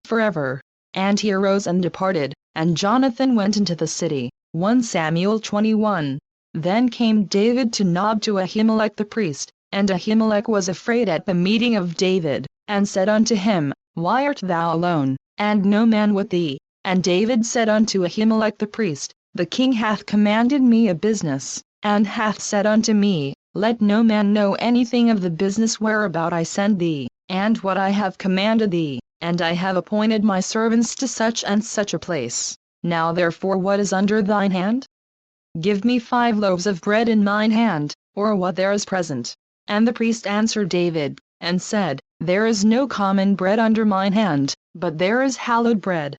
forever. And he arose and departed, and Jonathan went into the city. 1 Samuel 21. Then came David to Nob to Ahimelech the priest, and Ahimelech was afraid at the meeting of David, and said unto him, Why art thou alone, and no man with thee? And David said unto Ahimelech the priest, The king hath commanded me a business, and hath said unto me, Let no man know anything of the business whereabout I send thee, and what I have commanded thee, and I have appointed my servants to such and such a place. Now therefore what is under thine hand? Give me 5 loaves of bread in mine hand, or what there is present. And the priest answered David, and said, There is no common bread under mine hand, but there is hallowed bread.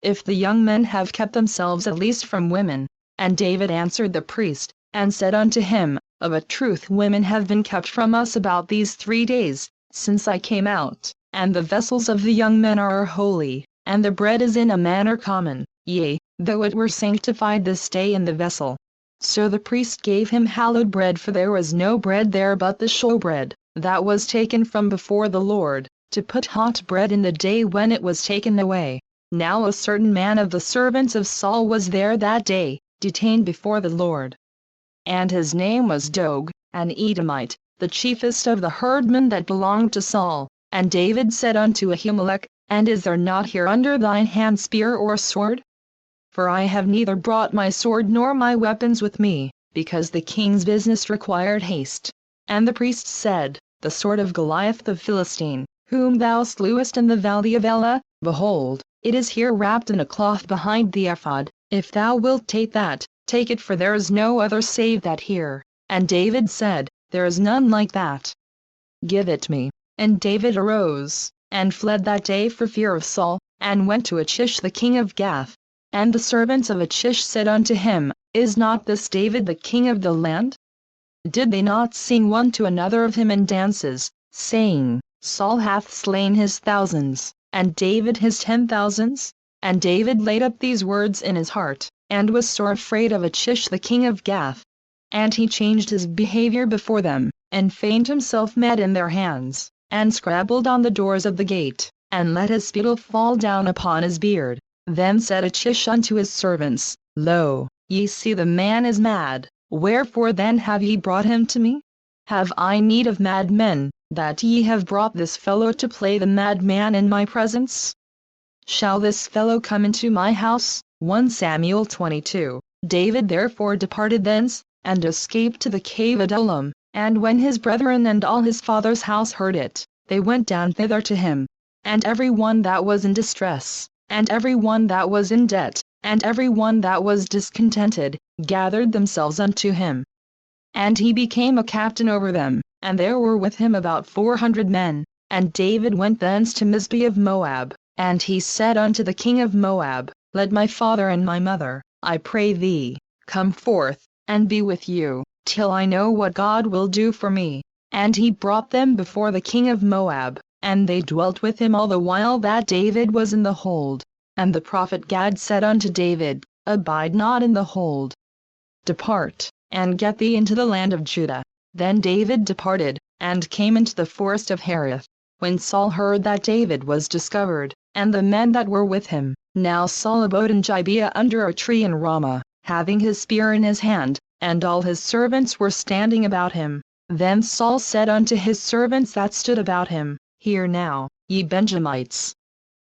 If the young men have kept themselves at least from women. And David answered the priest, and said unto him, Of a truth women have been kept from us about these 3 days, since I came out, and the vessels of the young men are holy, and the bread is in a manner common, yea, though it were sanctified this day in the vessel. So the priest gave him hallowed bread, for there was no bread there but the showbread, that was taken from before the Lord, to put hot bread in the day when it was taken away. Now a certain man of the servants of Saul was there that day, detained before the Lord. And his name was Dog, an Edomite, the chiefest of the herdmen that belonged to Saul. And David said unto Ahimelech, And is there not here under thine hand spear or sword? For I have neither brought my sword nor my weapons with me, because the king's business required haste. And the priest said, The sword of Goliath the Philistine, whom thou slewest in the valley of Elah, behold, it is here wrapped in a cloth behind the ephod. If thou wilt take that, take it, for there is no other save that here. And David said, There is none like that. Give it me. And David arose, and fled that day for fear of Saul, and went to Achish the king of Gath. And the servants of Achish said unto him, Is not this David the king of the land? Did they not sing one to another of him in dances, saying, Saul hath slain his thousands, and David his 10,000s? And David laid up these words in his heart, and was sore afraid of Achish the king of Gath. And he changed his behavior before them, and feigned himself mad in their hands, and scrabbled on the doors of the gate, and let his spittle fall down upon his beard. Then said Achish unto his servants, Lo, ye see the man is mad, wherefore then have ye brought him to me? Have I need of madmen, that ye have brought this fellow to play the madman in my presence? Shall this fellow come into my house? 1 Samuel 22. David therefore departed thence, and escaped to the cave Adullam, and when his brethren and all his father's house heard it, they went down thither to him. And every one that was in distress, and every one that was in debt, and every one that was discontented, gathered themselves unto him. And he became a captain over them, and there were with him about 400 men. And David went thence to Mizpeh of Moab, and he said unto the king of Moab, Let my father and my mother, I pray thee, come forth, and be with you, till I know what God will do for me. And he brought them before the king of Moab, and they dwelt with him all the while that David was in the hold. And the prophet Gad said unto David, Abide not in the hold. Depart, and get thee into the land of Judah. Then David departed, and came into the forest of Hereth. When Saul heard that David was discovered, and the men that were with him, now Saul abode in Gibeah under a tree in Ramah, having his spear in his hand, and all his servants were standing about him. Then Saul said unto his servants that stood about him, Hear now, ye Benjamites.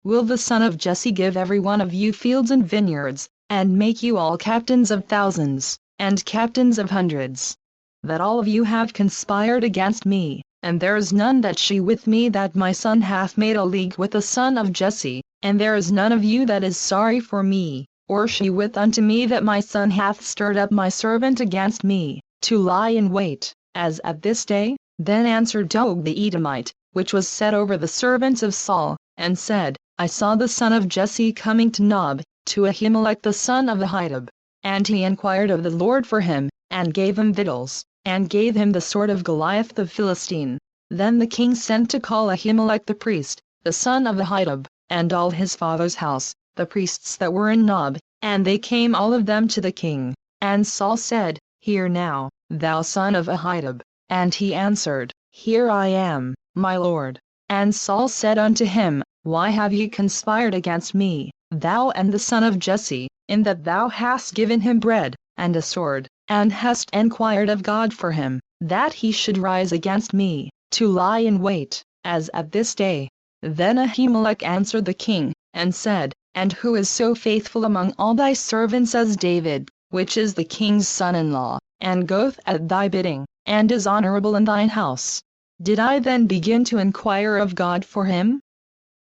Will the son of Jesse give every one of you fields and vineyards, and make you all captains of thousands, and captains of hundreds? That all of you have conspired against me, and there is none that she with me that my son hath made a league with the son of Jesse, and there is none of you that is sorry for me, or she with unto me that my son hath stirred up my servant against me, to lie in wait, as at this day? Then answered Doeg the Edomite, which was set over the servants of Saul, and said, I saw the son of Jesse coming to Nob, to Ahimelech the son of Ahitub. And he inquired of the Lord for him, and gave him victuals, and gave him the sword of Goliath the Philistine. Then the king sent to call Ahimelech the priest, the son of Ahitub, and all his father's house, the priests that were in Nob, and they came all of them to the king. And Saul said, Hear now, thou son of Ahitub. And he answered, Here I am, my lord. And Saul said unto him, Why have ye conspired against me, thou and the son of Jesse, in that thou hast given him bread, and a sword, and hast enquired of God for him, that he should rise against me, to lie in wait, as at this day? Then Ahimelech answered the king, and said, And who is so faithful among all thy servants as David, which is the king's son-in-law, and goeth at thy bidding, and is honorable in thine house? Did I then begin to inquire of God for him?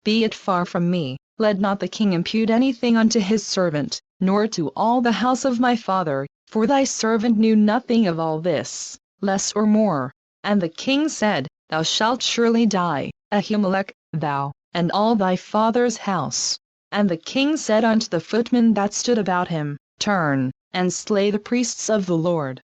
Be it far from me, let not the king impute anything unto his servant, nor to all the house of my father, for thy servant knew nothing of all this, less or more. And the king said, Thou shalt surely die, Ahimelech, thou, and all thy father's house. And the king said unto the footmen that stood about him, Turn, and slay the priests of the Lord.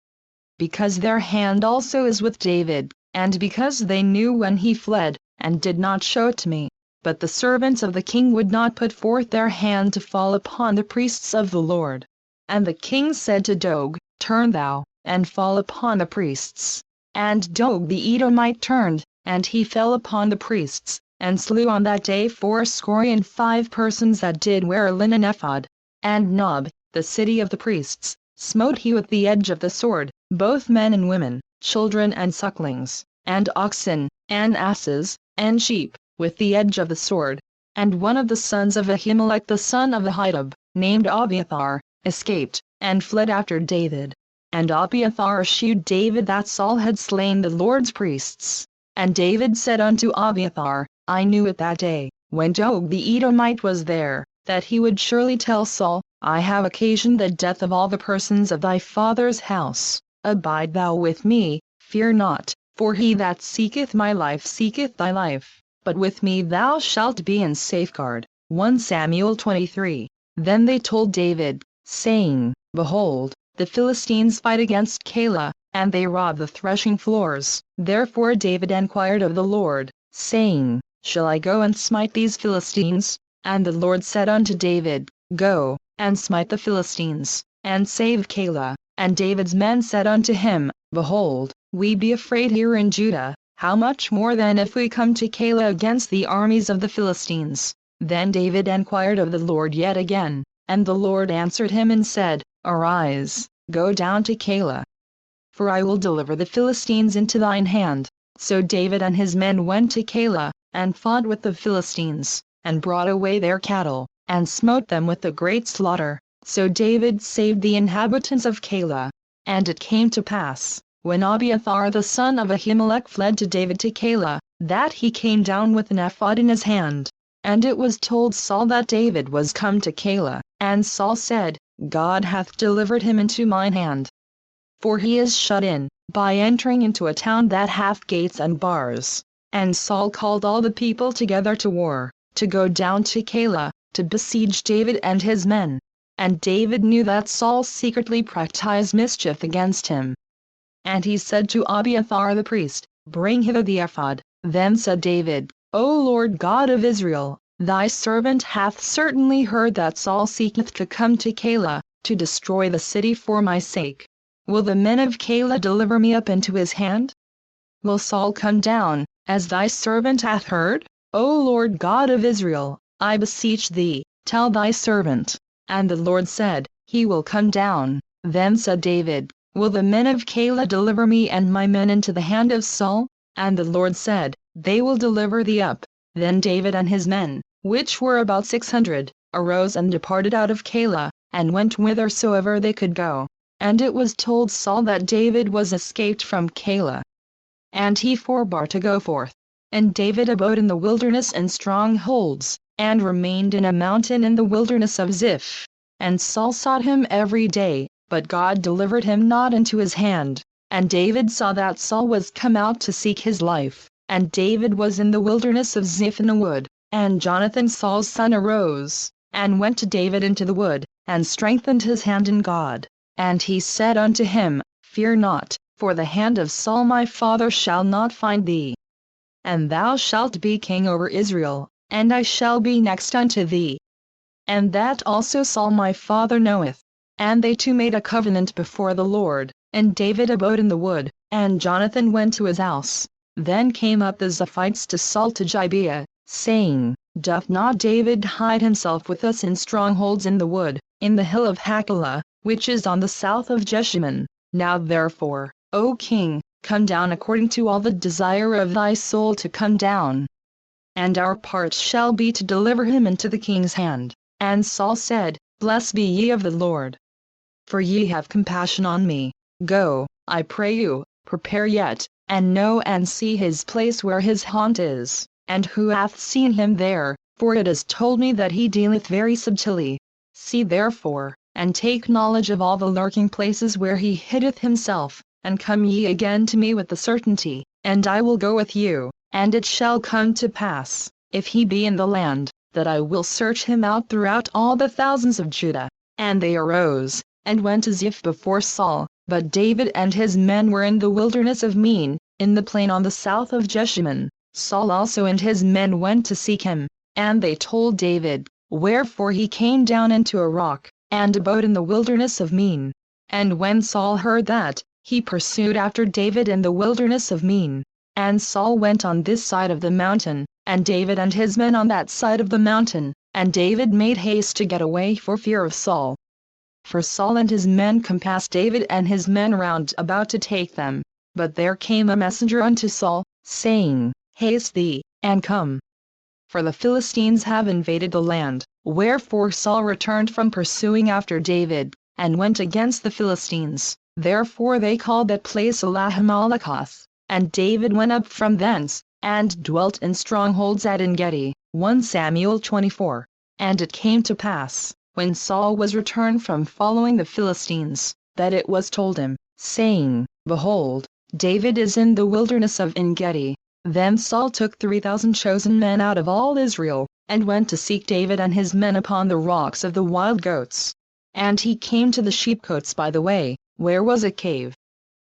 Because their hand also is with David, and because they knew when he fled, and did not show it to me. But the servants of the king would not put forth their hand to fall upon the priests of the Lord. And the king said to Dog, Turn thou, and fall upon the priests. And Dog the Edomite turned, and he fell upon the priests, and slew on that day 85 persons that did wear a linen ephod. And Nob, the city of the priests, smote he with the edge of the sword, both men and women, children and sucklings, and oxen, and asses, and sheep, with the edge of the sword. And one of the sons of Ahimelech the son of Ahitub, named Abiathar, escaped, and fled after David. And Abiathar shewed David that Saul had slain the Lord's priests. And David said unto Abiathar, I knew it that day, when Dog the Edomite was there, that he would surely tell Saul, I have occasioned the death of all the persons of thy father's house. Abide thou with me, fear not, for he that seeketh my life seeketh thy life. But with me thou shalt be in safeguard. 1 Samuel 23. Then they told David, saying, Behold, the Philistines fight against Keilah, and they rob the threshing floors. Therefore David enquired of the Lord, saying, Shall I go and smite these Philistines? And the Lord said unto David, Go, and smite the Philistines, and save Keilah. And David's men said unto him, Behold, we be afraid here in Judah, how much more then if we come to Keilah against the armies of the Philistines? Then David enquired of the Lord yet again, and the Lord answered him and said, Arise, go down to Keilah, for I will deliver the Philistines into thine hand. So David and his men went to Keilah, and fought with the Philistines, and brought away their cattle, and smote them with a great slaughter. So David saved the inhabitants of Keilah. And it came to pass, when Abiathar the son of Ahimelech fled to David to Keilah, that he came down with an ephod in his hand. And it was told Saul that David was come to Keilah, and Saul said, God hath delivered him into mine hand. For he is shut in, by entering into a town that hath gates and bars. And Saul called all the people together to war, to go down to Keilah, to besiege David and his men. And David knew that Saul secretly practised mischief against him. And he said to Abiathar the priest, Bring hither the ephod. Then said David, O Lord God of Israel, thy servant hath certainly heard that Saul seeketh to come to Keilah, to destroy the city for my sake. Will the men of Keilah deliver me up into his hand? Will Saul come down, as thy servant hath heard? O Lord God of Israel, I beseech thee, tell thy servant. And the Lord said, He will come down. Then said David, Will the men of Keilah deliver me and my men into the hand of Saul? And the Lord said, They will deliver thee up. Then David and his men, which were about 600, arose and departed out of Keilah, and went whithersoever they could go. And it was told Saul that David was escaped from Keilah. And he forbore to go forth. And David abode in the wilderness in strongholds, and remained in a mountain in the wilderness of Ziph. And Saul sought him every day, but God delivered him not into his hand. And David saw that Saul was come out to seek his life, and David was in the wilderness of Ziph in a wood. And Jonathan Saul's son arose, and went to David into the wood, and strengthened his hand in God. And he said unto him, Fear not, for the hand of Saul my father shall not find thee. And thou shalt be king over Israel, and I shall be next unto thee. And that also Saul my father knoweth. And they two made a covenant before the Lord, and David abode in the wood, and Jonathan went to his house. Then came up the Ziphites to Saul to Gibeah, saying, Doth not David hide himself with us in strongholds in the wood, in the hill of Hachilah, which is on the south of Jeshimon? Now therefore, O king, come down according to all the desire of thy soul to come down. And our part shall be to deliver him into the king's hand. And Saul said, Blessed be ye of the Lord. For ye have compassion on me. Go, I pray you, prepare yet, and know and see his place where his haunt is, and who hath seen him there, for it is told me that he dealeth very subtilly. See therefore, and take knowledge of all the lurking places where he hideth himself, and come ye again to me with the certainty, and I will go with you. And it shall come to pass, if he be in the land, that I will search him out throughout all the thousands of Judah. And they arose, and went as if before Saul, but David and his men were in the wilderness of Min, in the plain on the south of Jeshimon. Saul also and his men went to seek him, and they told David, wherefore he came down into a rock, and abode in the wilderness of Min. And when Saul heard that, he pursued after David in the wilderness of Min. And Saul went on this side of the mountain, and David and his men on that side of the mountain, and David made haste to get away for fear of Saul. For Saul and his men compassed David and his men round about to take them. But there came a messenger unto Saul, saying, Haste thee, and come. For the Philistines have invaded the land. Wherefore Saul returned from pursuing after David, and went against the Philistines. Therefore they called that place Elahamalakath. And David went up from thence, and dwelt in strongholds at En-gedi. 1 Samuel 24. And it came to pass, when Saul was returned from following the Philistines, that it was told him, saying, Behold, David is in the wilderness of En-gedi. Then Saul took 3,000 chosen men out of all Israel, and went to seek David and his men upon the rocks of the wild goats. And he came to the sheepcotes by the way, where was a cave.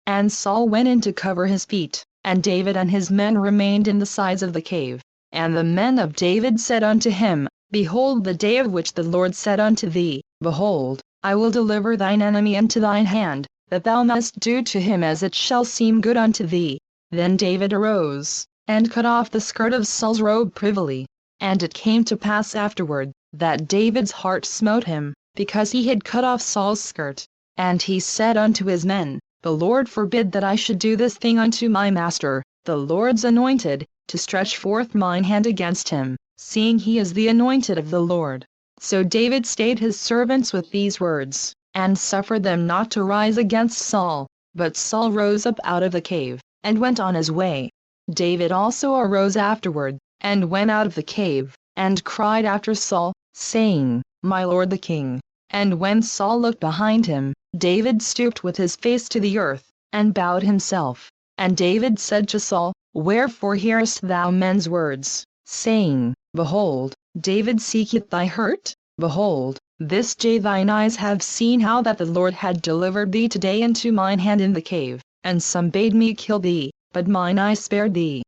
And Saul went in to cover his feet, and David and his men remained in the sides of the cave. And the men of David said unto him, Behold the day of which the Lord said unto thee, Behold, I will deliver thine enemy into thine hand, that thou must do to him as it shall seem good unto thee. Then David arose, and cut off the skirt of Saul's robe privily. And it came to pass afterward, that David's heart smote him, because he had cut off Saul's skirt. And he said unto his men, The Lord forbid that I should do this thing unto my master, the Lord's anointed, to stretch forth mine hand against him, seeing he is the anointed of the Lord. So David stayed his servants with these words, and suffered them not to rise against Saul. But Saul rose up out of the cave, and went on his way. David also arose afterward, and went out of the cave, and cried after Saul, saying, My lord the king. And when Saul looked behind him, David stooped with his face to the earth, and bowed himself. And David said to Saul, Wherefore hearest thou men's words, saying, Behold, David seeketh thy hurt? Behold, this day thine eyes have seen how that the Lord had delivered thee today into mine hand in the cave, and some bade me kill thee, but mine eye spared thee.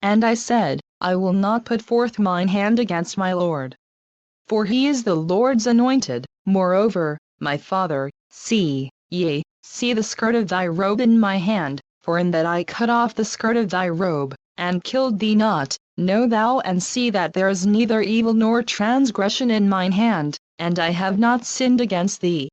And I said, I will not put forth mine hand against my Lord. For he is the Lord's anointed. Moreover, my father, see the skirt of thy robe in my hand, for in that I cut off the skirt of thy robe, and killed thee not, know thou and see that there is neither evil nor transgression in mine hand, and I have not sinned against thee.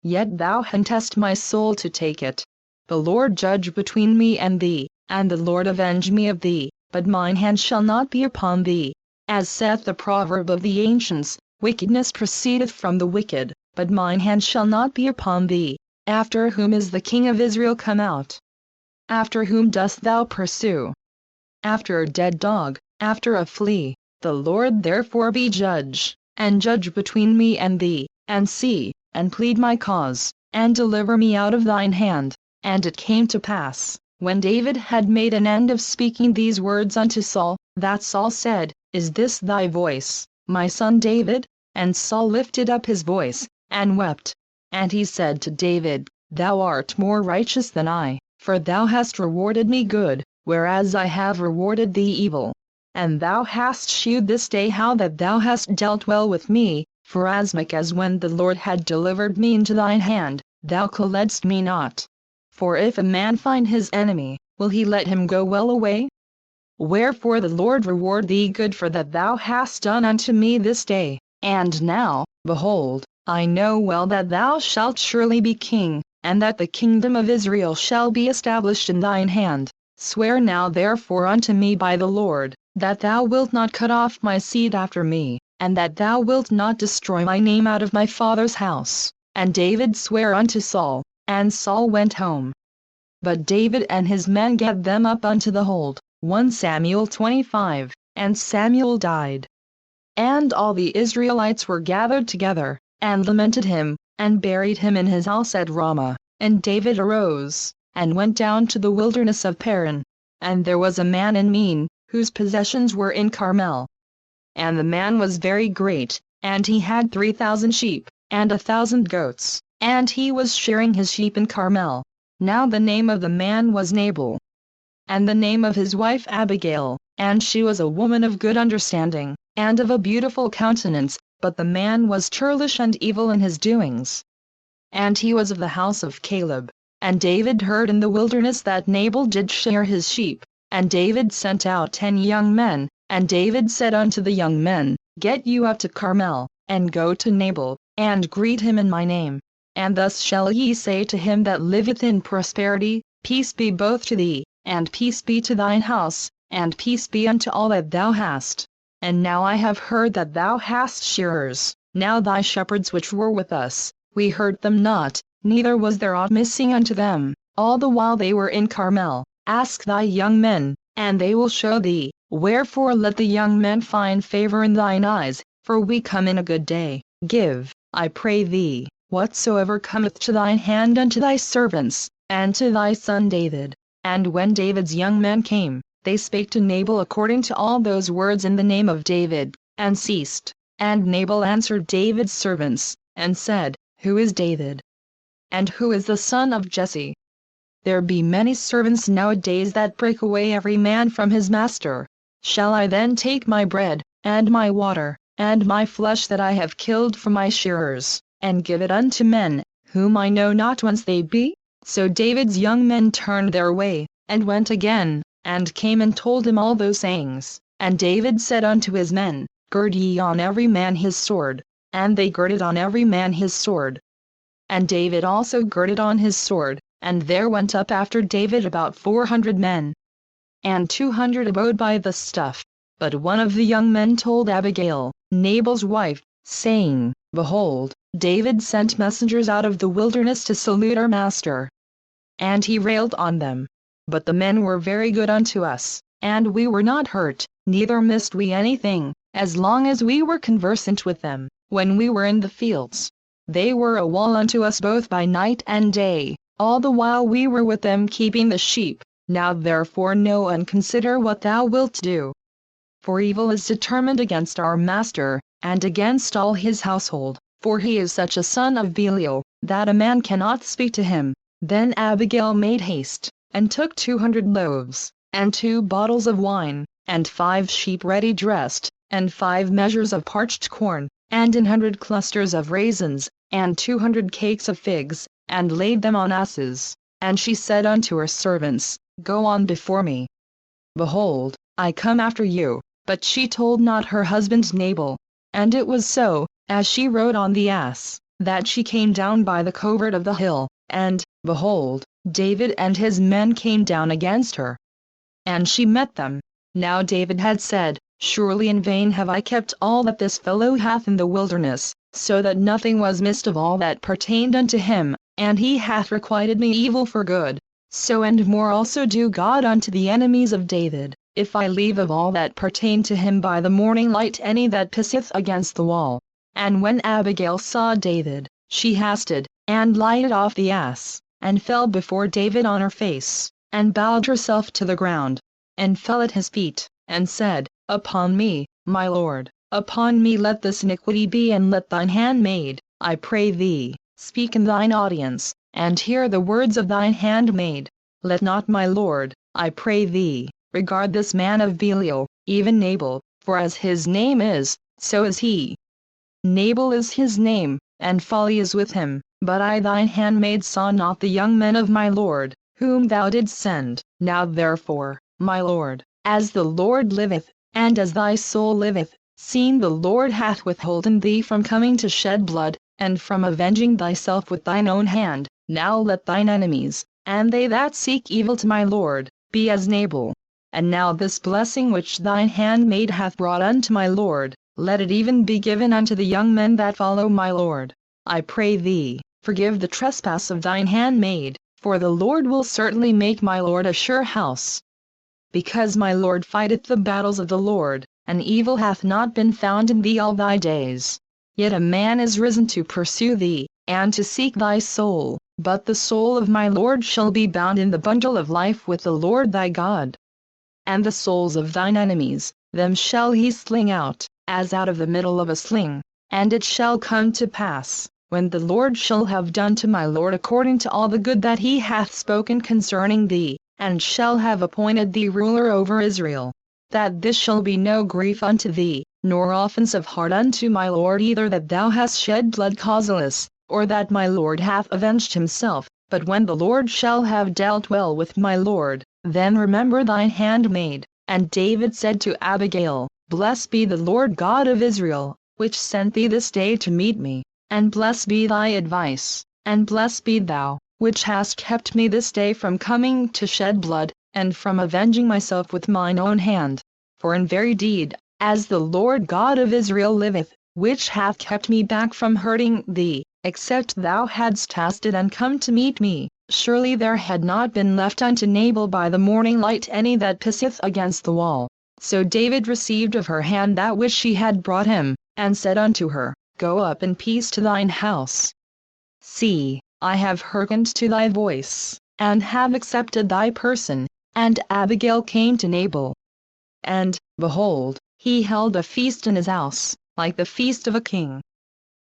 Yet thou hauntest my soul to take it. The Lord judge between me and thee, and the Lord avenge me of thee, but mine hand shall not be upon thee. As saith the proverb of the ancients, wickedness proceedeth from the wicked, but mine hand shall not be upon thee. After whom is the king of Israel come out? After whom dost thou pursue? After a dead dog, after a flea. The Lord therefore be judge, and judge between me and thee, and see, and plead my cause, and deliver me out of thine hand. And it came to pass, when David had made an end of speaking these words unto Saul, that Saul said, Is this thy voice, my son David? And Saul lifted up his voice, and wept. And he said to David, Thou art more righteous than I, for thou hast rewarded me good, whereas I have rewarded thee evil. And thou hast shewed this day how that thou hast dealt well with me, forasmuch as when the Lord had delivered me into thine hand, thou colledst me not. For if a man find his enemy, will he let him go well away? Wherefore the Lord reward thee good for that thou hast done unto me this day. And now, behold, I know well that thou shalt surely be king, and that the kingdom of Israel shall be established in thine hand. Swear now therefore unto me by the Lord, that thou wilt not cut off my seed after me, and that thou wilt not destroy my name out of my father's house. And David sware unto Saul, and Saul went home. But David and his men gathered them up unto the hold. 1 Samuel 25, and Samuel died. And all the Israelites were gathered together, and lamented him, and buried him in his house at Ramah. And David arose, and went down to the wilderness of Paran. And there was a man in Men, whose possessions were in Carmel. And the man was very great, and he had 3,000 sheep, and 1,000 goats, and he was shearing his sheep in Carmel. Now the name of the man was Nabal, and the name of his wife Abigail, and she was a woman of good understanding, and of a beautiful countenance, but the man was churlish and evil in his doings. And he was of the house of Caleb. And David heard in the wilderness that Nabal did shear his sheep, and David sent out 10 young men, and David said unto the young men, Get you up to Carmel, and go to Nabal, and greet him in my name. And thus shall ye say to him that liveth in prosperity, Peace be both to thee, and peace be to thine house, and peace be unto all that thou hast. And now I have heard that thou hast shearers. Now thy shepherds which were with us, we heard them not, neither was there aught missing unto them, all the while they were in Carmel. Ask thy young men, and they will show thee. Wherefore let the young men find favor in thine eyes, for we come in a good day. Give, I pray thee, whatsoever cometh to thine hand unto thy servants, and to thy son David. And when David's young men came, they spake to Nabal according to all those words in the name of David, and ceased. And Nabal answered David's servants, and said, Who is David? And who is the son of Jesse? There be many servants nowadays that break away every man from his master. Shall I then take my bread, and my water, and my flesh that I have killed for my shearers, and give it unto men, whom I know not whence they be? So David's young men turned their way, and went again, and came and told him all those sayings. And David said unto his men, Gird ye on every man his sword. And they girded on every man his sword. And David also girded on his sword, and there went up after David about 400 men. And 200 abode by the stuff. But one of the young men told Abigail, Nabal's wife, saying, Behold, David sent messengers out of the wilderness to salute our master. And he railed on them. But the men were very good unto us, and we were not hurt, neither missed we anything, as long as we were conversant with them. When we were in the fields, they were a wall unto us both by night and day, all the while we were with them keeping the sheep. Now therefore know and consider what thou wilt do. For evil is determined against our master, and against all his household, for he is such a son of Belial, that a man cannot speak to him. Then Abigail made haste, and took 200 loaves, and 2 bottles of wine, and 5 sheep ready dressed, and 5 measures of parched corn, and 100 clusters of raisins, and 200 cakes of figs, and laid them on asses. And she said unto her servants, Go on before me. Behold, I come after you. But she told not her husband Nabal. And it was so, as she rode on the ass, that she came down by the covert of the hill, and, behold, David and his men came down against her. And she met them. Now David had said, Surely in vain have I kept all that this fellow hath in the wilderness, so that nothing was missed of all that pertained unto him, and he hath requited me evil for good. So and more also do God unto the enemies of David, if I leave of all that pertain to him by the morning light any that pisseth against the wall. And when Abigail saw David, she hasted, and lighted off the ass, and fell before David on her face, and bowed herself to the ground, and fell at his feet, and said, Upon me, my lord, upon me let this iniquity be, and let thine handmaid, I pray thee, speak in thine audience, and hear the words of thine handmaid. Let not my lord, I pray thee, regard this man of Belial, even Nabal, for as his name is, so is he. Nabal is his name, and folly is with him. But I thine handmaid saw not the young men of my lord, whom thou didst send. Now therefore, my lord, as the Lord liveth, and as thy soul liveth, seeing the Lord hath withholden thee from coming to shed blood, and from avenging thyself with thine own hand, now let thine enemies, and they that seek evil to my Lord, be as Nabal. And now this blessing which thine handmaid hath brought unto my Lord, let it even be given unto the young men that follow my Lord. I pray thee, forgive the trespass of thine handmaid, for the Lord will certainly make my Lord a sure house. Because my Lord fighteth the battles of the Lord, and evil hath not been found in thee all thy days. Yet a man is risen to pursue thee, and to seek thy soul, but the soul of my Lord shall be bound in the bundle of life with the Lord thy God. And the souls of thine enemies, them shall he sling out, as out of the middle of a sling. And it shall come to pass, when the Lord shall have done to my Lord according to all the good that he hath spoken concerning thee, and shall have appointed thee ruler over Israel, that this shall be no grief unto thee, nor offense of heart unto my Lord either that thou hast shed blood causeless, or that my Lord hath avenged himself, but when the Lord shall have dealt well with my Lord, then remember thine handmaid. And David said to Abigail, Blessed be the Lord God of Israel, which sent thee this day to meet me, and blessed be thy advice, and blessed be thou, which hast kept me this day from coming to shed blood, and from avenging myself with mine own hand. For in very deed, as the Lord God of Israel liveth, which hath kept me back from hurting thee, except thou hadst tasted and come to meet me, surely there had not been left unto Nabal by the morning light any that pisseth against the wall. So David received of her hand that which she had brought him, and said unto her, Go up in peace to thine house. See, I have hearkened to thy voice, and have accepted thy person. And Abigail came to Nabal. And, behold, he held a feast in his house, like the feast of a king.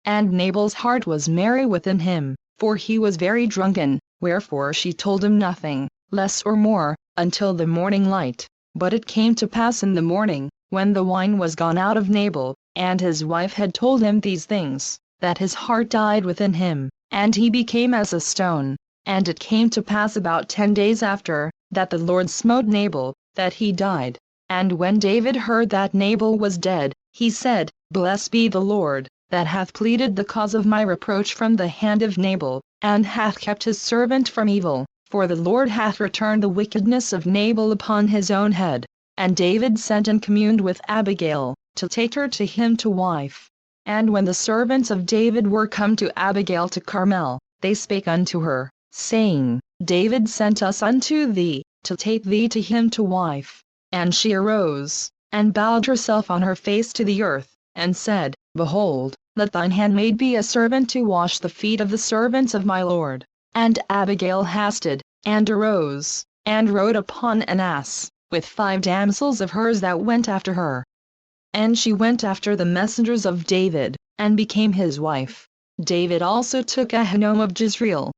And Nabal's heart was merry within him, for he was very drunken, wherefore she told him nothing, less or more, until the morning light. But it came to pass in the morning, when the wine was gone out of Nabal, and his wife had told him these things, that his heart died within him, and he became as a stone. And it came to pass about 10 days after, that the Lord smote Nabal, that he died. And when David heard that Nabal was dead, he said, Blessed be the Lord, that hath pleaded the cause of my reproach from the hand of Nabal, and hath kept his servant from evil, for the Lord hath returned the wickedness of Nabal upon his own head. And David sent and communed with Abigail, to take her to him to wife. And when the servants of David were come to Abigail to Carmel, they spake unto her, saying, David sent us unto thee, to take thee to him to wife. And she arose, and bowed herself on her face to the earth, and said, Behold, let thine handmaid be a servant to wash the feet of the servants of my Lord. And Abigail hasted, and arose, and rode upon an ass, with 5 damsels of hers that went after her. And she went after the messengers of David, and became his wife. David also took Ahinoam of Jezreel.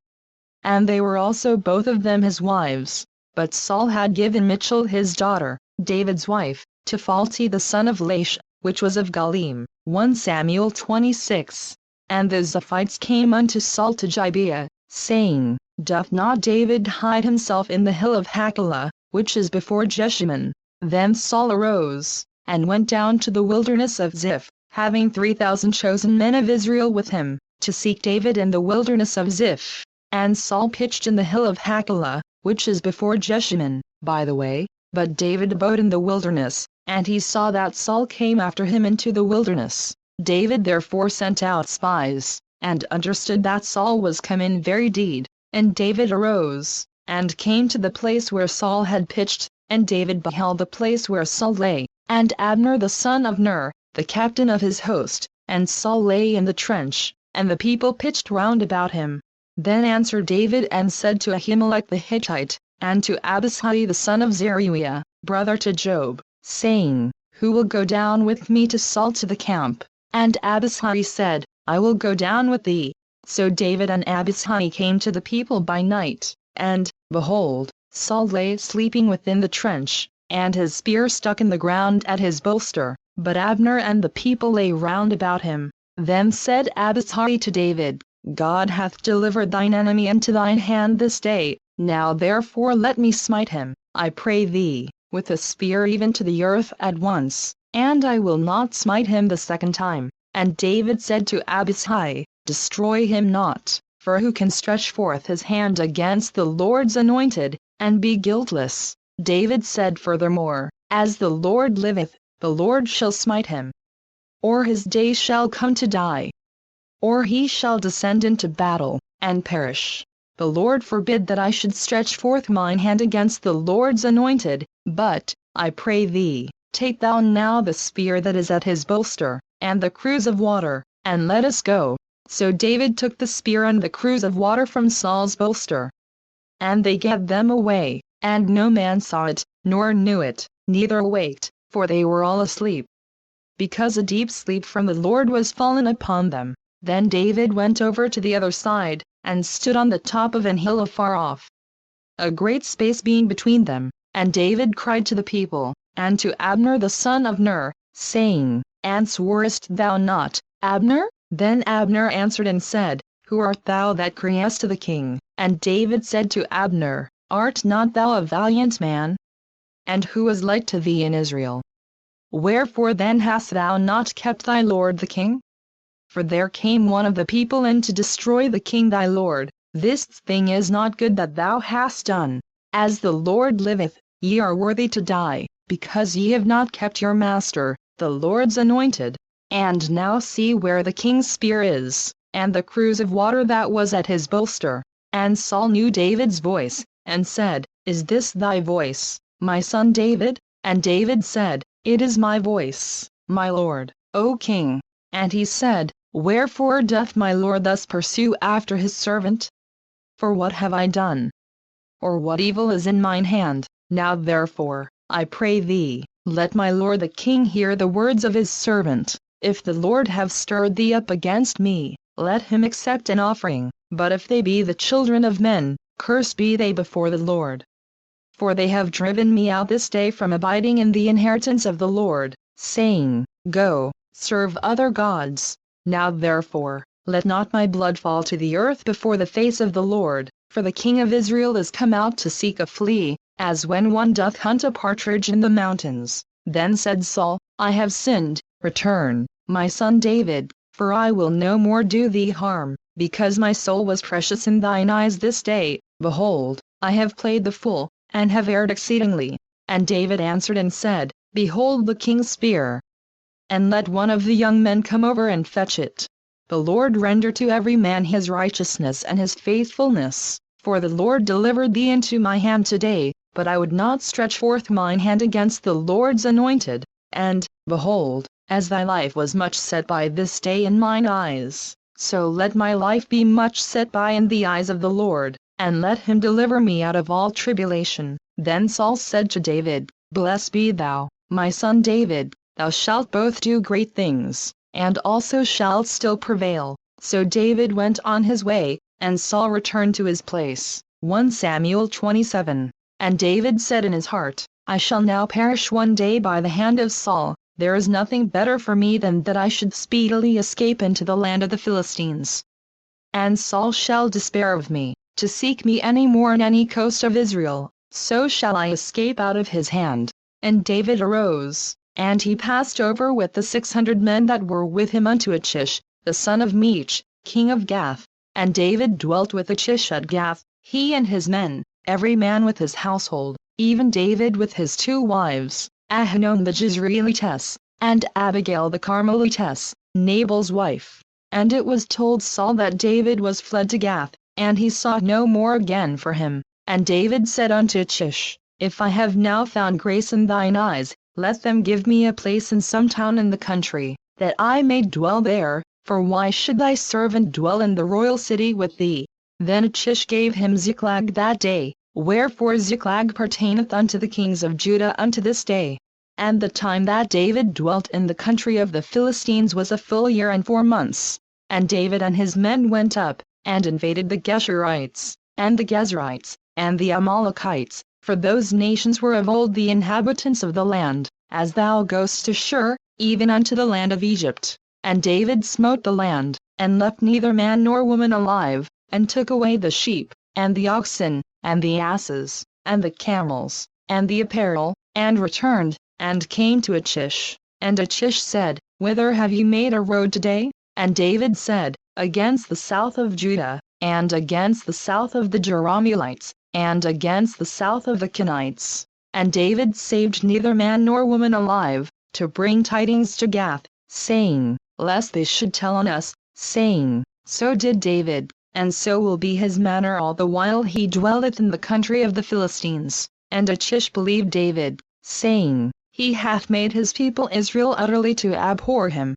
And they were also both of them his wives. But Saul had given Michal his daughter, David's wife, to Phalti the son of Laish, which was of Galim. 1 Samuel 26. And the Ziphites came unto Saul to Gibeah, saying, Doth not David hide himself in the hill of Hachilah, which is before Jeshimon? Then Saul arose, and went down to the wilderness of Ziph, having 3,000 chosen men of Israel with him, to seek David in the wilderness of Ziph. And Saul pitched in the hill of Hachilah, which is before Jeshimon, by the way, but David abode in the wilderness, and he saw that Saul came after him into the wilderness. David therefore sent out spies, and understood that Saul was come in very deed. And David arose, and came to the place where Saul had pitched, and David beheld the place where Saul lay, and Abner the son of Ner, the captain of his host, and Saul lay in the trench, and the people pitched round about him. Then answered David and said to Ahimelech the Hittite, and to Abishai the son of Zeruiah, brother to Joab, saying, Who will go down with me to Saul to the camp? And Abishai said, I will go down with thee. So David and Abishai came to the people by night, and, behold, Saul lay sleeping within the trench, and his spear stuck in the ground at his bolster, but Abner and the people lay round about him. Then said Abishai to David, God hath delivered thine enemy into thine hand this day, now therefore let me smite him, I pray thee. with a spear even to the earth at once, and I will not smite him the second time. And David said to Abishai, Destroy him not, for who can stretch forth his hand against the Lord's anointed, and be guiltless? David said furthermore, As the Lord liveth, the Lord shall smite him. Or his days shall come to die. Or he shall descend into battle, and perish. The Lord forbid that I should stretch forth mine hand against the Lord's anointed, but, I pray thee, take thou now the spear that is at his bolster, and the cruse of water, and let us go. So David took the spear and the cruse of water from Saul's bolster. And they gat them away, and no man saw it, nor knew it, neither awaked, for they were all asleep, because a deep sleep from the Lord was fallen upon them. Then David went over to the other side, and stood on the top of an hill afar off, a great space being between them. And David cried to the people, and to Abner the son of Ner, saying, Answerest thou not, Abner? Then Abner answered and said, Who art thou that criest to the king? And David said to Abner, Art not thou a valiant man? And who is like to thee in Israel? Wherefore then hast thou not kept thy lord the king? For there came one of the people in to destroy the king thy lord. This thing is not good that thou hast done. As the Lord liveth, ye are worthy to die, because ye have not kept your master, the Lord's anointed. And now see where the king's spear is, and the cruse of water that was at his bolster. And Saul knew David's voice, and said, Is this thy voice, my son David? And David said, It is my voice, my lord, O king. And he said, Wherefore doth my lord thus pursue after his servant? For what have I done? Or what evil is in mine hand? Now therefore, I pray thee, let my lord the king hear the words of his servant. If the Lord have stirred thee up against me, let him accept an offering. But if they be the children of men, cursed be they before the Lord. For they have driven me out this day from abiding in the inheritance of the Lord, saying, Go, serve other gods. Now therefore, let not my blood fall to the earth before the face of the Lord, for the king of Israel is come out to seek a flea, as when one doth hunt a partridge in the mountains. Then said Saul, I have sinned. Return, my son David, for I will no more do thee harm, because my soul was precious in thine eyes this day. Behold, I have played the fool, and have erred exceedingly. And David answered and said, Behold the king's spear. And let one of the young men come over and fetch it. The Lord render to every man his righteousness and his faithfulness, for the Lord delivered thee into my hand today, but I would not stretch forth mine hand against the Lord's anointed. And, behold, as thy life was much set by this day in mine eyes, so let my life be much set by in the eyes of the Lord, and let him deliver me out of all tribulation. Then Saul said to David, Blessed be thou, my son David, thou shalt both do great things, and also shalt still prevail. So David went on his way, and Saul returned to his place. 1 Samuel 27. And David said in his heart, I shall now perish one day by the hand of Saul. There is nothing better for me than that I should speedily escape into the land of the Philistines. And Saul shall despair of me, to seek me any more in any coast of Israel, so shall I escape out of his hand. And David arose, and he passed over with the 600 men that were with him unto Achish, the son of Mech, king of Gath. And David dwelt with Achish at Gath, he and his men, every man with his household, even David with his 2 wives, Ahinoam the Jezreelitess, and Abigail the Carmelitess, Nabal's wife. And it was told Saul that David was fled to Gath, and he sought no more again for him. And David said unto Achish, If I have now found grace in thine eyes, let them give me a place in some town in the country, that I may dwell there, for why should thy servant dwell in the royal city with thee? Then Achish gave him Ziklag that day, wherefore Ziklag pertaineth unto the kings of Judah unto this day. And the time that David dwelt in the country of the Philistines was a full year and 4 months. And David and his men went up, and invaded the Geshurites, and the Gezrites, and the Amalekites, for those nations were of old the inhabitants of the land, as thou goest to Shur, even unto the land of Egypt. And David smote the land, and left neither man nor woman alive, and took away the sheep, and the oxen, and the asses, and the camels, and the apparel, and returned, and came to Achish. And Achish said, Whither have you made a road today? And David said, Against the south of Judah, and against the south of the Jerahmeelites, and against the south of the Kenites. And David saved neither man nor woman alive, to bring tidings to Gath, saying, Lest they should tell on us, saying, So did David, and so will be his manner all the while he dwelleth in the country of the Philistines. And Achish believed David, saying, He hath made his people Israel utterly to abhor him.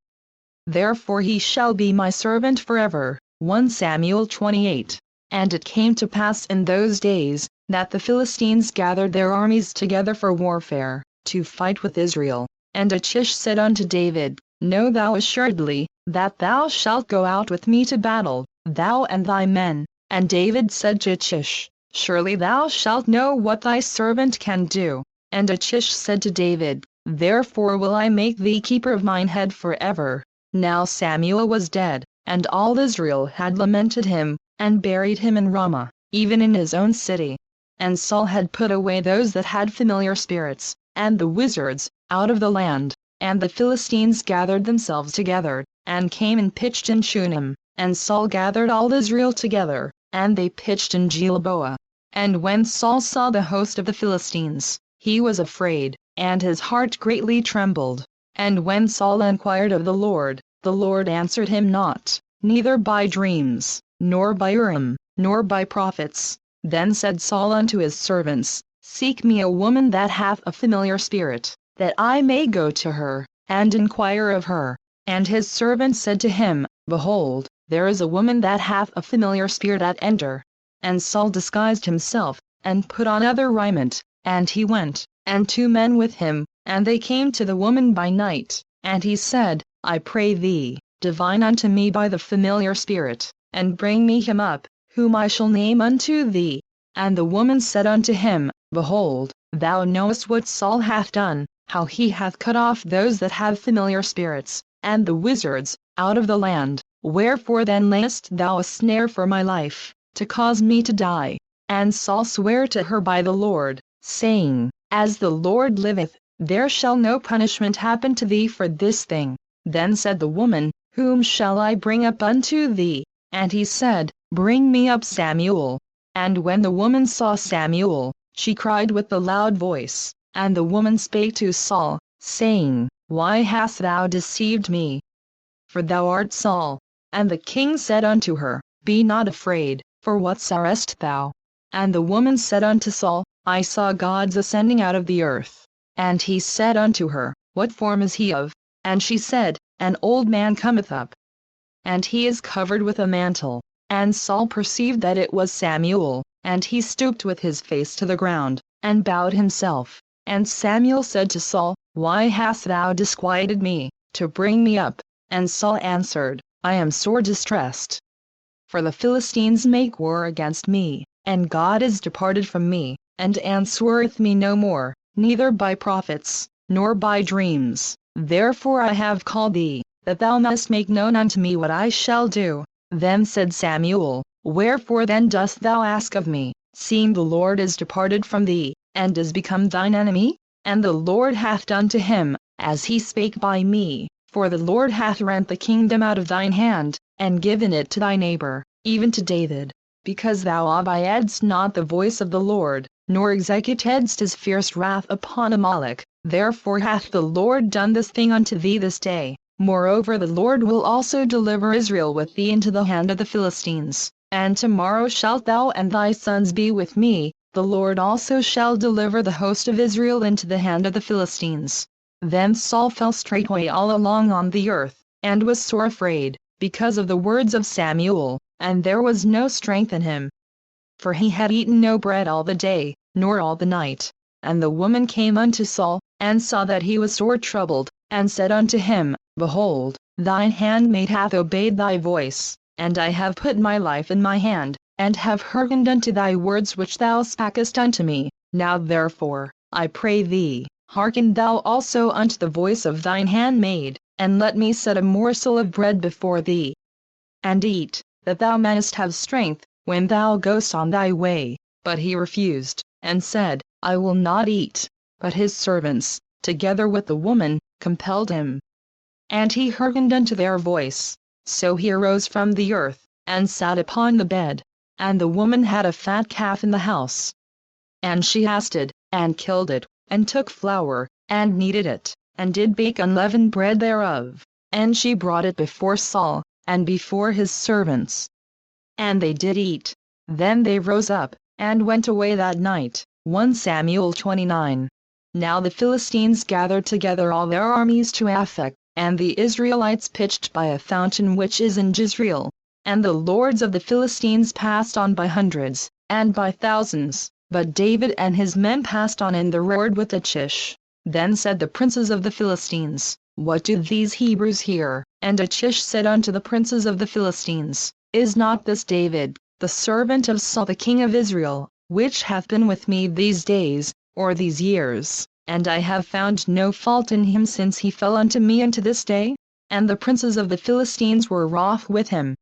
Therefore he shall be my servant forever. 1 Samuel 28. And it came to pass in those days, that the Philistines gathered their armies together for warfare, to fight with Israel. And Achish said unto David, Know thou assuredly, that thou shalt go out with me to battle, thou and thy men. And David said to Achish, Surely thou shalt know what thy servant can do. And Achish said to David, Therefore will I make thee keeper of mine head forever. Now Samuel was dead, and all Israel had lamented him, and buried him in Ramah, even in his own city. And Saul had put away those that had familiar spirits, and the wizards, out of the land. And the Philistines gathered themselves together, and came and pitched in Shunem. And Saul gathered all Israel together, and they pitched in Gilboa. And when Saul saw the host of the Philistines, he was afraid, and his heart greatly trembled. And when Saul inquired of the Lord answered him not, neither by dreams, nor by Urim, nor by prophets. Then said Saul unto his servants, Seek me a woman that hath a familiar spirit, that I may go to her, and inquire of her. And his servants said to him, Behold, there is a woman that hath a familiar spirit at Ender. And Saul disguised himself, and put on other raiment, and he went, and 2 men with him, and they came to the woman by night. And he said, I pray thee, divine unto me by the familiar spirit, and bring me him up, whom I shall name unto thee. And the woman said unto him, Behold, thou knowest what Saul hath done, how he hath cut off those that have familiar spirits, and the wizards, out of the land. Wherefore then layest thou a snare for my life, to cause me to die? And Saul sware to her by the Lord, saying, As the Lord liveth, there shall no punishment happen to thee for this thing. Then said the woman, Whom shall I bring up unto thee? And he said, Bring me up Samuel. And when the woman saw Samuel, she cried with a loud voice. And the woman spake to Saul, saying, Why hast thou deceived me? For thou art Saul. And the king said unto her, Be not afraid, for what sawest thou? And the woman said unto Saul, I saw gods ascending out of the earth. And he said unto her, What form is he of? And she said, An old man cometh up. And he is covered with a mantle. And Saul perceived that it was Samuel, and he stooped with his face to the ground, and bowed himself. And Samuel said to Saul, Why hast thou disquieted me, to bring me up? And Saul answered, I am sore distressed. For the Philistines make war against me, and God is departed from me, and answereth me no more, neither by prophets, nor by dreams. Therefore I have called thee, that thou mayest make known unto me what I shall do. Then said Samuel, Wherefore then dost thou ask of me, seeing the Lord is departed from thee, and is become thine enemy? And the Lord hath done to him, as he spake by me, for the Lord hath rent the kingdom out of thine hand, and given it to thy neighbor, even to David, because thou obeyedst not the voice of the Lord, nor executedst his fierce wrath upon Amalek. Therefore hath the Lord done this thing unto thee this day. Moreover the Lord will also deliver Israel with thee into the hand of the Philistines. And tomorrow shalt thou and thy sons be with me. The Lord also shall deliver the host of Israel into the hand of the Philistines. Then Saul fell straightway all along on the earth, and was sore afraid, because of the words of Samuel, and there was no strength in him. For he had eaten no bread all the day, nor all the night. And the woman came unto Saul, and saw that he was sore troubled, and said unto him, Behold, thine handmaid hath obeyed thy voice, and I have put my life in my hand, and have hearkened unto thy words which thou spakest unto me. Now therefore, I pray thee, hearken thou also unto the voice of thine handmaid, and let me set a morsel of bread before thee, and eat, that thou mayest have strength, when thou goest on thy way. But he refused, and said, I will not eat. but his servants, together with the woman, compelled him. And he hearkened unto their voice. So he arose from the earth, and sat upon the bed. And the woman had a fat calf in the house. And she hasted, and killed it, and took flour, and kneaded it, and did bake unleavened bread thereof. And she brought it before Saul, and before his servants. And they did eat. Then they rose up, and went away that night. 1 Samuel 29. Now the Philistines gathered together all their armies to Aphek, and the Israelites pitched by a fountain which is in Jezreel. And the lords of the Philistines passed on by hundreds, and by thousands, but David and his men passed on in the rearward with Achish. Then said the princes of the Philistines, What do these Hebrews here? And Achish said unto the princes of the Philistines, Is not this David, the servant of Saul the king of Israel, which hath been with me these days, or these years, and I have found no fault in him since he fell unto me unto this day? And the princes of the Philistines were wroth with him.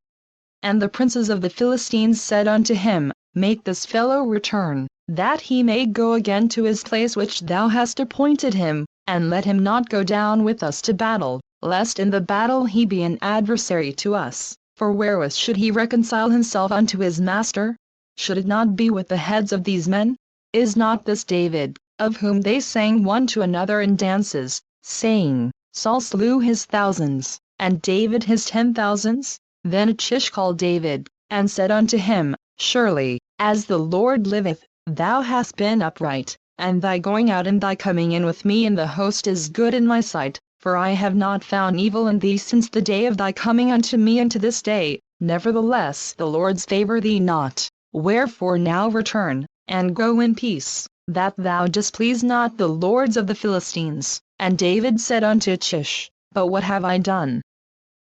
And the princes of the Philistines said unto him, Make this fellow return, that he may go again to his place which thou hast appointed him, and let him not go down with us to battle, lest in the battle he be an adversary to us. For wherewith should he reconcile himself unto his master? Should it not be with the heads of these men? Is not this David, of whom they sang one to another in dances, saying, Saul slew his thousands, and David his 10,000s? Then Achish called David, and said unto him, Surely, as the Lord liveth, thou hast been upright, and thy going out and thy coming in with me in the host is good in my sight, for I have not found evil in thee since the day of thy coming unto me unto this day. Nevertheless the Lord's favour thee not. Wherefore now return, and go in peace, that thou displease not the lords of the Philistines. And David said unto Achish, But what have I done?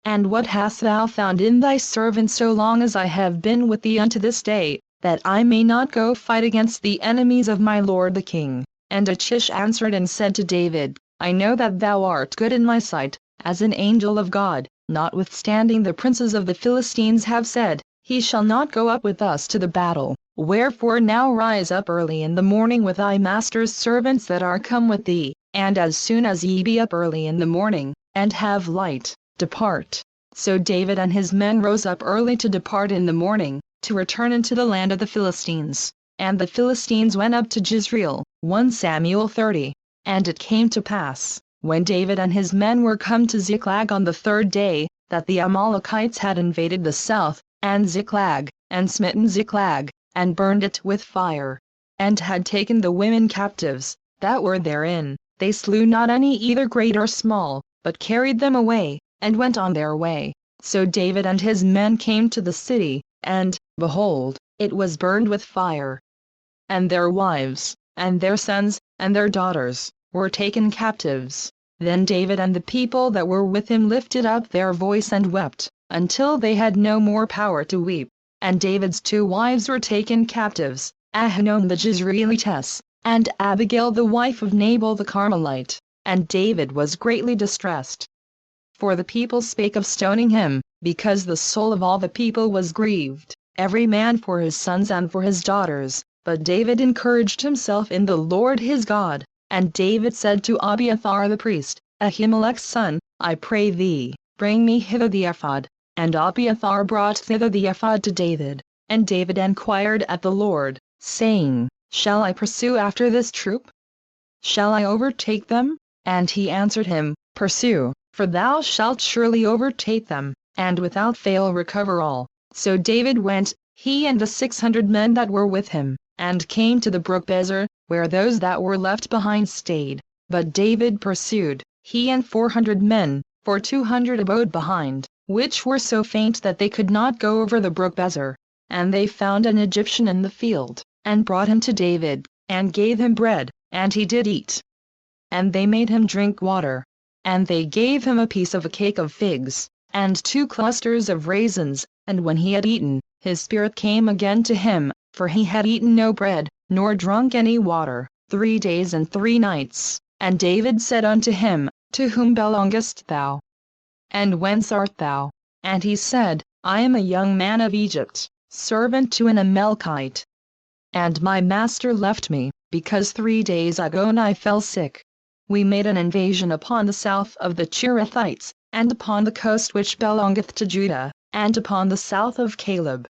And what hast thou found in thy servant so long as I have been with thee unto this day, that I may not go fight against the enemies of my lord the king? And Achish answered and said to David, I know that thou art good in my sight, as an angel of God, notwithstanding the princes of the Philistines have said, He shall not go up with us to the battle. Wherefore now rise up early in the morning with thy master's servants that are come with thee, and as soon as ye be up early in the morning, and have light, depart. So David and his men rose up early to depart in the morning, to return into the land of the Philistines. And the Philistines went up to Jezreel. 1 Samuel 30. And it came to pass, when David and his men were come to Ziklag on the third day, that the Amalekites had invaded the south, and Ziklag, and smitten Ziklag, and burned it with fire, and had taken the women captives, that were therein. They slew not any either great or small, but carried them away, and went on their way. So David and his men came to the city, and, behold, it was burned with fire. And their wives, and their sons, and their daughters, were taken captives. Then David and the people that were with him lifted up their voice and wept, until they had no more power to weep. And David's 2 wives were taken captives, Ahinoam the Jezreelitess, and Abigail the wife of Nabal the Carmelite. And David was greatly distressed. For the people spake of stoning him, because the soul of all the people was grieved, every man for his sons and for his daughters. But David encouraged himself in the Lord his God. And David said to Abiathar the priest, Ahimelech's son, I pray thee, bring me hither the ephod. And Abiathar brought thither the ephod to David. And David enquired at the Lord, saying, Shall I pursue after this troop? Shall I overtake them? And he answered him, Pursue, for thou shalt surely overtake them, and without fail recover all. So David went, he and the 600 men that were with him, and came to the brook Bezer, where those that were left behind stayed. But David pursued, he and 400 men, for 200 abode behind, which were so faint that they could not go over the brook Bezer. And they found an Egyptian in the field, and brought him to David, and gave him bread, and he did eat. And they made him drink water. And they gave him a piece of a cake of figs, and 2 clusters of raisins, and when he had eaten, his spirit came again to him, for he had eaten no bread, nor drunk any water, 3 days and 3 nights. And David said unto him, To whom belongest thou? And whence art thou? And he said, I am a young man of Egypt, servant to an Amalekite. And my master left me, because 3 days ago I fell sick. We made an invasion upon the south of the Cherethites, and upon the coast which belongeth to Judah, and upon the south of Caleb.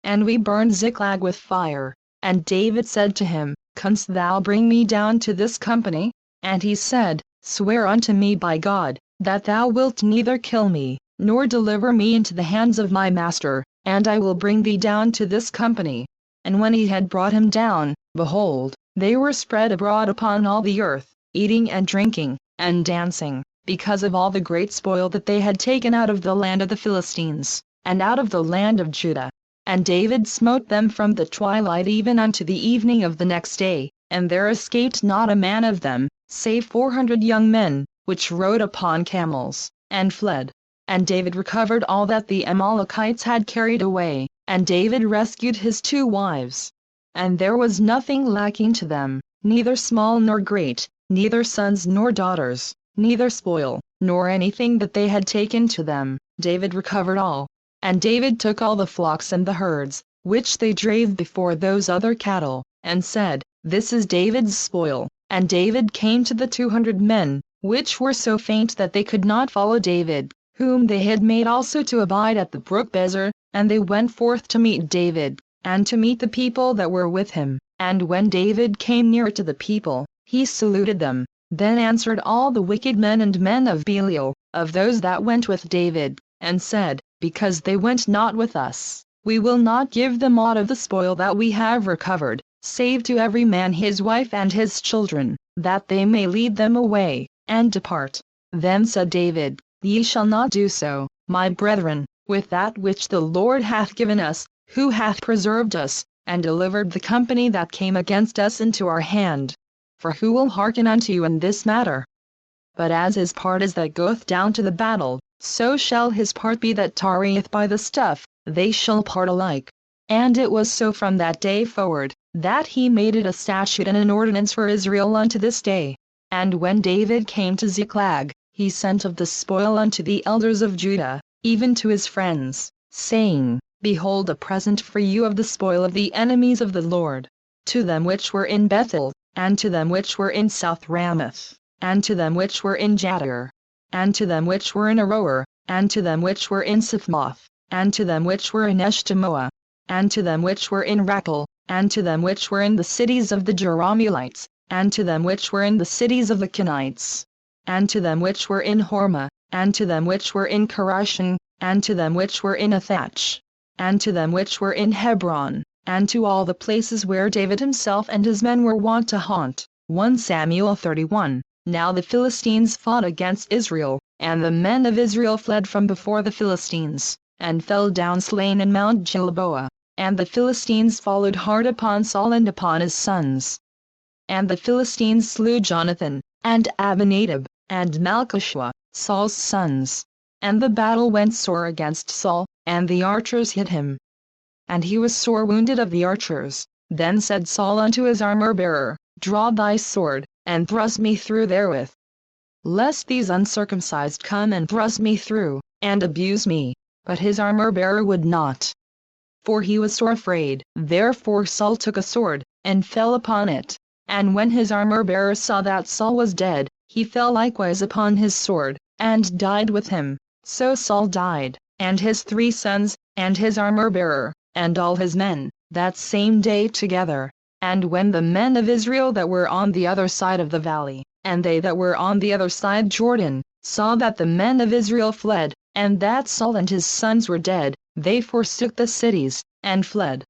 And we burned Ziklag with fire. And David said to him, Canst thou bring me down to this company? And he said, Swear unto me by God, that thou wilt neither kill me, nor deliver me into the hands of my master, and I will bring thee down to this company. And when he had brought him down, behold, they were spread abroad upon all the earth, eating and drinking, and dancing, because of all the great spoil that they had taken out of the land of the Philistines, and out of the land of Judah. And David smote them from the twilight even unto the evening of the next day, and there escaped not a man of them, save 400 young men, which rode upon camels, and fled. And David recovered all that the Amalekites had carried away, and David rescued his 2 wives. And there was nothing lacking to them, neither small nor great, neither sons nor daughters, neither spoil, nor anything that they had taken to them. David recovered all. And David took all the flocks and the herds, which they drave before those other cattle, and said, This is David's spoil. And David came to the 200 men, which were so faint that they could not follow David, whom they had made also to abide at the brook Bezer, and they went forth to meet David, and to meet the people that were with him. And when David came near to the people, he saluted them. Then answered all the wicked men and men of Belial, of those that went with David, and said, Because they went not with us, we will not give them aught of the spoil that we have recovered, save to every man his wife and his children, that they may lead them away, and depart. Then said David, Ye shall not do so, my brethren, with that which the Lord hath given us, who hath preserved us, and delivered the company that came against us into our hand. For who will hearken unto you in this matter? But as his part is that goeth down to the battle, so shall his part be that tarrieth by the stuff, they shall part alike. And it was so from that day forward, that he made it a statute and an ordinance for Israel unto this day. And when David came to Ziklag, he sent of the spoil unto the elders of Judah, even to his friends, saying, Behold a present for you of the spoil of the enemies of the Lord, to them which were in Bethel, and to them which were in South Ramoth, and to them which were in Jatir, and to them which were in Aroer, and to them which were in Siphmoth, and to them which were in Eshtemoa, and to them which were in Rachel, and to them which were in the cities of the Jerahmeelites, and to them which were in the cities of the Kenites, and to them which were in Hormah, and to them which were in Karashan, and to them which were in Athach, and to them which were in Hebron, and to all the places where David himself and his men were wont to haunt. 1 Samuel 31. Now the Philistines fought against Israel, and the men of Israel fled from before the Philistines, and fell down slain in Mount Gilboa. And the Philistines followed hard upon Saul and upon his sons. And the Philistines slew Jonathan, and Abinadab, and Malchishua, Saul's sons. And the battle went sore against Saul, and the archers hit him. And he was sore wounded of the archers. Then said Saul unto his armor-bearer, Draw thy sword, and thrust me through therewith, lest these uncircumcised come and thrust me through, and abuse me. But his armor-bearer would not, for he was sore afraid. Therefore Saul took a sword, and fell upon it. And when his armor-bearer saw that Saul was dead, he fell likewise upon his sword, and died with him. So Saul died, and his 3 sons, and his armor-bearer, and all his men, that same day together. And when the men of Israel that were on the other side of the valley, and they that were on the other side Jordan, saw that the men of Israel fled, and that Saul and his sons were dead, they forsook the cities, and fled.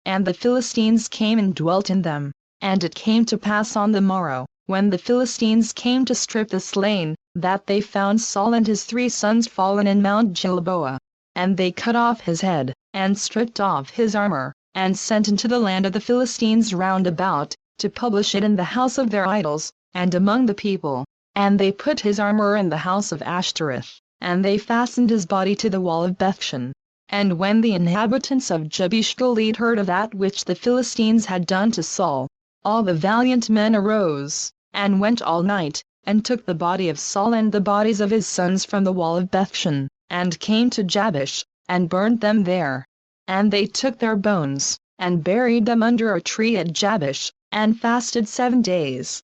And the Philistines came and dwelt in them. And it came to pass on the morrow, when the Philistines came to strip the slain, that they found Saul and his 3 sons fallen in Mount Gilboa. And they cut off his head, and stripped off his armor, and sent into the land of the Philistines round about, to publish it in the house of their idols, and among the people. And they put his armor in the house of Ashtoreth, and they fastened his body to the wall of Bethshan. And when the inhabitants of Jabesh Gilead heard of that which the Philistines had done to Saul, all the valiant men arose, and went all night, and took the body of Saul and the bodies of his sons from the wall of Bethshan, and came to Jabesh, and burned them there. And they took their bones, and buried them under a tree at Jabesh, and fasted 7 days.